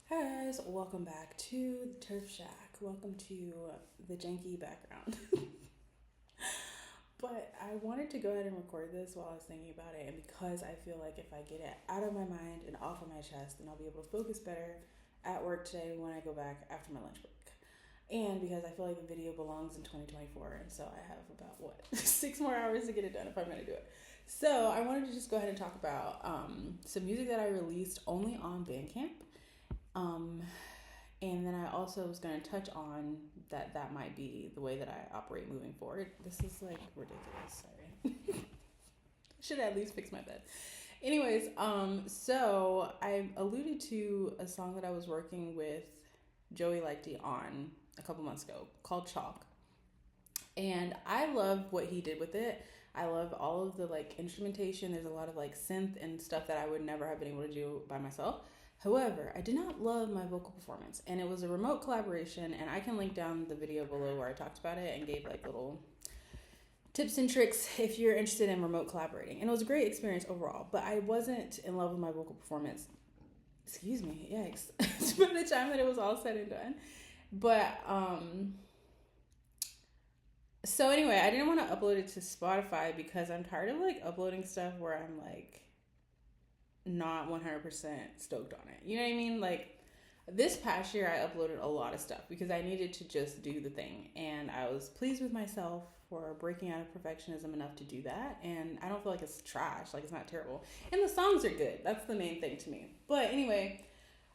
Hi guys, welcome back to the Turf Shack. Welcome to the janky background. But I wanted to go ahead and record this while I was thinking about it, and because I feel like if I get it out of my mind and off of my chest, then I'll be able to focus better at work today when I go back after my lunch break. And because I feel like the video belongs in 2024, and so I have about 6 more hours to get it done if I'm gonna do it. So I wanted to just go ahead and talk about some music that I released only on Bandcamp. Um, and then I also was going to touch on that might be the way that I operate moving forward. This is like ridiculous. Sorry. Should at least fix my bed. Anyways, so I alluded to a song that I was working with Joey Lighty on a couple months ago called Chalk. And I love what he did with it. I love all of the like instrumentation. There's a lot of like synth and stuff that I would never have been able to do by myself. However, I did not love my vocal performance, and it was a remote collaboration, and I can link down the video below where I talked about it and gave like little tips and tricks if you're interested in remote collaborating. And it was a great experience overall, but I wasn't in love with my vocal performance. Excuse me, yikes. By the time that it was all said and done. But, so anyway, I didn't want to upload it to Spotify because I'm tired of like uploading stuff where I'm like, not 100% stoked on it. You know what I mean? Like this past year I uploaded a lot of stuff because I needed to just do the thing, and I was pleased with myself for breaking out of perfectionism enough to do that. And I don't feel like it's trash, like it's not terrible, and the songs are good. That's the main thing to me. But anyway,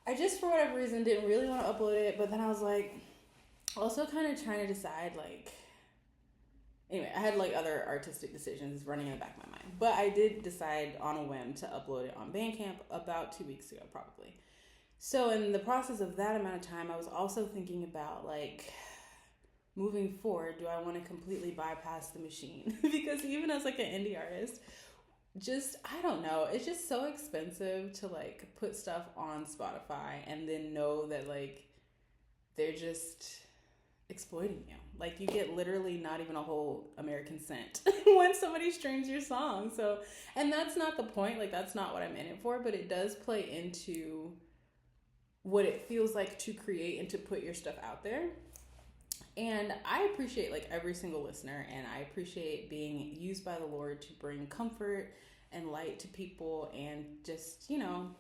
I just for whatever reason didn't really want to upload it, but then I was like also kind of trying to decide like anyway, I had like other artistic decisions running in the back of my mind. But I did decide on a whim to upload it on Bandcamp about 2 weeks ago, probably. So in the process of that amount of time, I was also thinking about like moving forward, do I want to completely bypass the machine? Because even as like an indie artist, just I don't know, it's just so expensive to like put stuff on Spotify and then know that like they're just exploiting you. Like you get literally not even a whole American cent when somebody streams your song. So, and that's not the point. Like that's not what I'm in it for, but it does play into what it feels like to create and to put your stuff out there. And I appreciate like every single listener, and I appreciate being used by the Lord to bring comfort and light to people. And just, you know,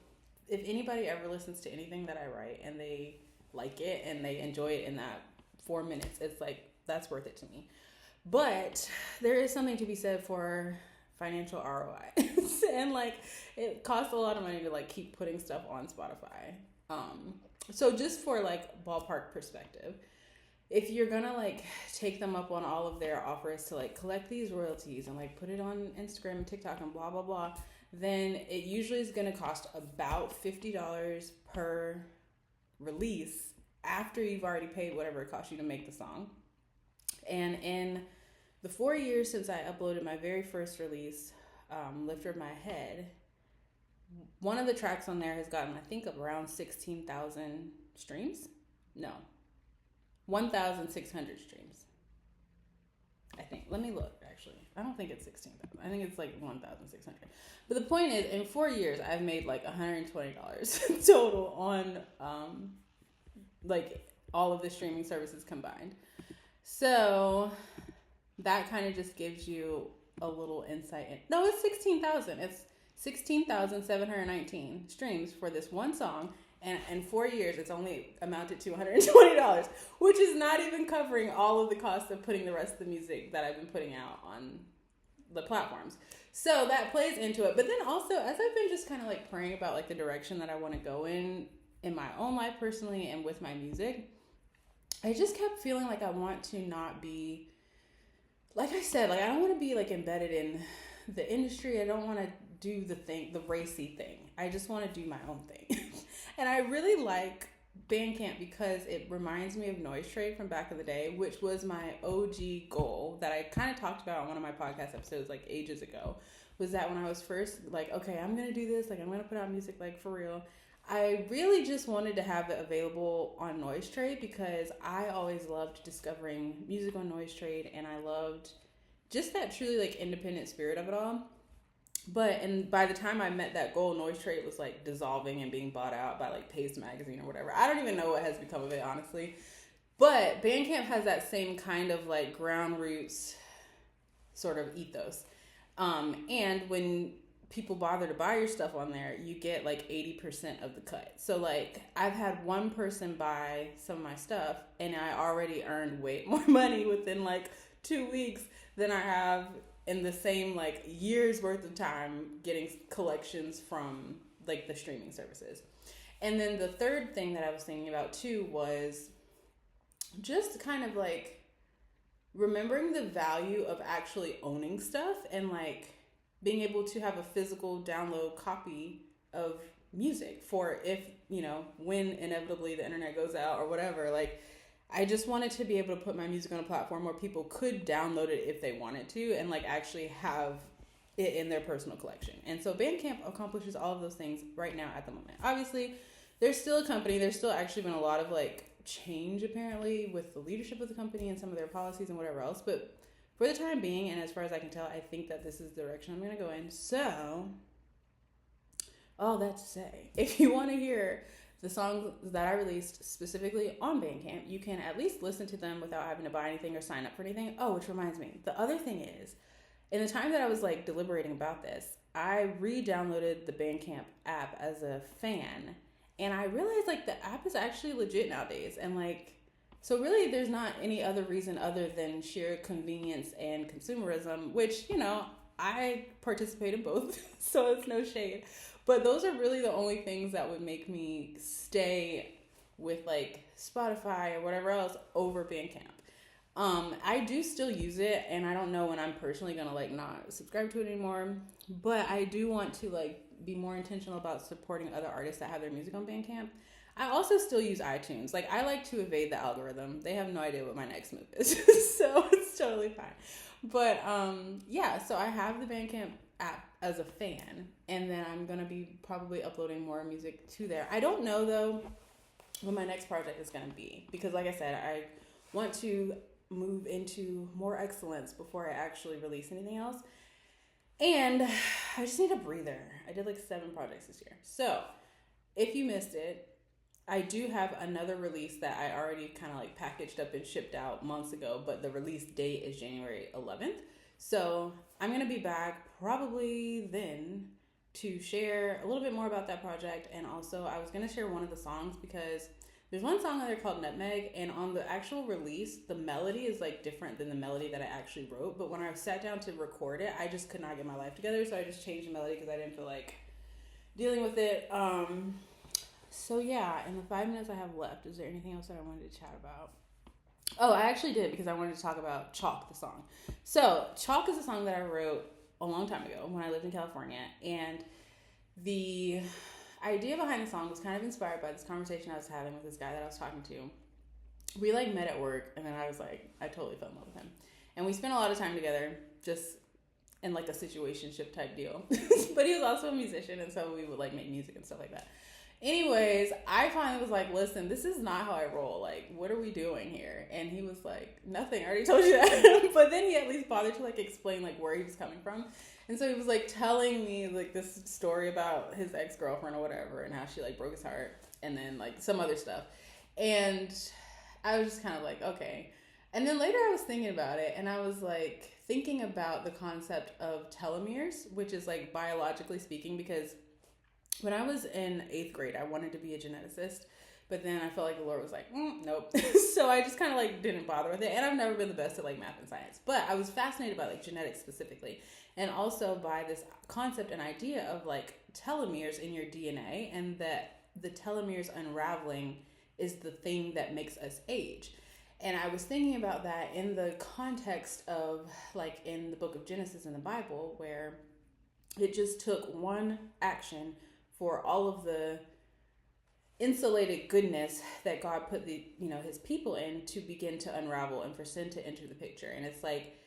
if anybody ever listens to anything that I write and they like it and they enjoy it in that 4 minutes, it's like that's worth it to me. But there is something to be said for financial ROI. And like it costs a lot of money to like keep putting stuff on Spotify. So just for like ballpark perspective, if you're gonna like take them up on all of their offers to like collect these royalties and like put it on Instagram and TikTok and blah blah blah, then it usually is gonna cost about $50 per release after you've already paid whatever it cost you to make the song. And in the 4 years since I uploaded my very first release, Lifter of My Head, one of the tracks on there has gotten, I think, around 16,000 streams. No, 1,600 streams. I think. Let me look, actually. I don't think it's 16,000. I think it's like 1,600. But the point is, in 4 years, I've made like $120 total on like all of the streaming services combined. So that kind of just gives you a little insight. No, it's 16,000. It's 16,719 streams for this one song. And in 4 years, it's only amounted to $120, which is not even covering all of the costs of putting the rest of the music that I've been putting out on the platforms. So that plays into it. But then also, as I've been just kind of like praying about like the direction that I want to go in my own life personally and with my music, I just kept feeling like I want to not be, like I said, like I don't want to be like embedded in the industry. I don't want to do the racy thing. I just want to do my own thing. And I really like Bandcamp because it reminds me of Noise Trade from back in the day, which was my OG goal that I kind of talked about on one of my podcast episodes like ages ago, was that when I was first like, okay, I'm going to do this, like I'm going to put out music like for real. I really just wanted to have it available on Noise Trade because I always loved discovering music on Noise Trade, and I loved just that truly like independent spirit of it all. And by the time I met that goal, Noise Trade was like dissolving and being bought out by like Paste Magazine or whatever. I don't even know what has become of it, honestly. But Bandcamp has that same kind of like ground roots sort of ethos. And when people bother to buy your stuff on there, you get like 80% of the cut. So like I've had one person buy some of my stuff and I already earned way more money within like 2 weeks than I have in the same like year's worth of time getting collections from like the streaming services. And then the third thing that I was thinking about too was just kind of like remembering the value of actually owning stuff and like being able to have a physical download copy of music for if, you know, when inevitably the internet goes out or whatever. Like, I just wanted to be able to put my music on a platform where people could download it if they wanted to and like actually have it in their personal collection. And so Bandcamp accomplishes all of those things right now at the moment. Obviously, there's still a company. There's still actually been a lot of like change apparently with the leadership of the company and some of their policies and whatever else. But for the time being, and as far as I can tell, I think that this is the direction I'm going to go in. So, all that to say, if you want to hear the songs that I released specifically on Bandcamp, you can at least listen to them without having to buy anything or sign up for anything. Oh, which reminds me, the other thing is, in the time that I was like deliberating about this, I re-downloaded the Bandcamp app as a fan, and I realized like the app is actually legit nowadays, and like, so really there's not any other reason other than sheer convenience and consumerism, which, you know, I participate in both, so it's no shade. But those are really the only things that would make me stay with like Spotify or whatever else over Bandcamp. I do still use it, and I don't know when I'm personally gonna like not subscribe to it anymore, but I do want to like be more intentional about supporting other artists that have their music on Bandcamp. I also still use iTunes. Like, I like to evade the algorithm. They have no idea what my next move is, so it's totally fine. But yeah, so I have the Bandcamp app as a fan, and then I'm gonna be probably uploading more music to there. I don't know though what my next project is gonna be, because like I said, I want to move into more excellence before I actually release anything else. And I just need a breather. I did like 7 projects this year. So if you missed it, I do have another release that I already kind of like packaged up and shipped out months ago, but the release date is January 11th. So I'm going to be back probably then to share a little bit more about that project. And also I was going to share one of the songs, because there's one song on there called Nutmeg, and on the actual release, the melody is like different than the melody that I actually wrote. But when I sat down to record it, I just could not get my life together. So I just changed the melody because I didn't feel like dealing with it. So yeah, in the 5 minutes I have left, is there anything else that I wanted to chat about? Oh, I actually did, because I wanted to talk about Chalk, the song. So Chalk is a song that I wrote a long time ago when I lived in California, and the idea behind the song was kind of inspired by this conversation I was having with this guy that I was talking to. We like met at work, and then I was like, I totally fell in love with him. And we spent a lot of time together, just in like a situationship type deal. But he was also a musician, and so we would like make music and stuff like that. Anyways, I finally was like, listen, this is not how I roll. Like, what are we doing here? And he was like, nothing. I already told you that. But then he at least bothered to like explain like where he was coming from. And so he was like telling me like this story about his ex-girlfriend or whatever, and how she like broke his heart, and then like some other stuff. And I was just kind of like, okay. And then later I was thinking about it, and I was like thinking about the concept of telomeres, which is like biologically speaking, because when I was in 8th grade, I wanted to be a geneticist, but then I felt like the Lord was like, nope. So I just kind of like didn't bother with it. And I've never been the best at like math and science, but I was fascinated by like genetics specifically, and also by this concept and idea of like telomeres in your DNA, and that the telomeres unraveling is the thing that makes us age. And I was thinking about that in the context of like in the book of Genesis in the Bible, where it just took one action for all of the insulated goodness that God put the, his people in to begin to unravel and for sin to enter the picture. And it's like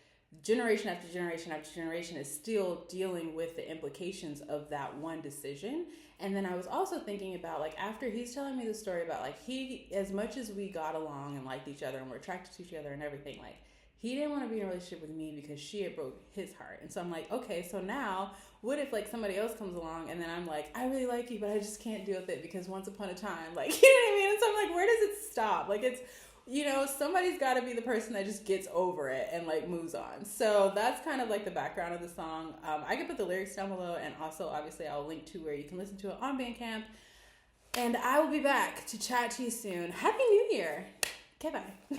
generation after generation after generation is still dealing with the implications of that one decision. And then I was also thinking about like, after he's telling me the story about like he, as much as we got along and liked each other and were attracted to each other and everything, like he didn't want to be in a relationship with me because she had broke his heart. And so I'm like, okay, so now what if like somebody else comes along and then I'm like, I really like you, but I just can't deal with it because once upon a time, like, you know what I mean? And so I'm like, where does it stop? Like, it's, you know, somebody's got to be the person that just gets over it and like moves on. So that's kind of like the background of the song. I can put the lyrics down below, and also obviously I'll link to where you can listen to it on Bandcamp. And I will be back to chat to you soon. Happy New Year. Okay, bye.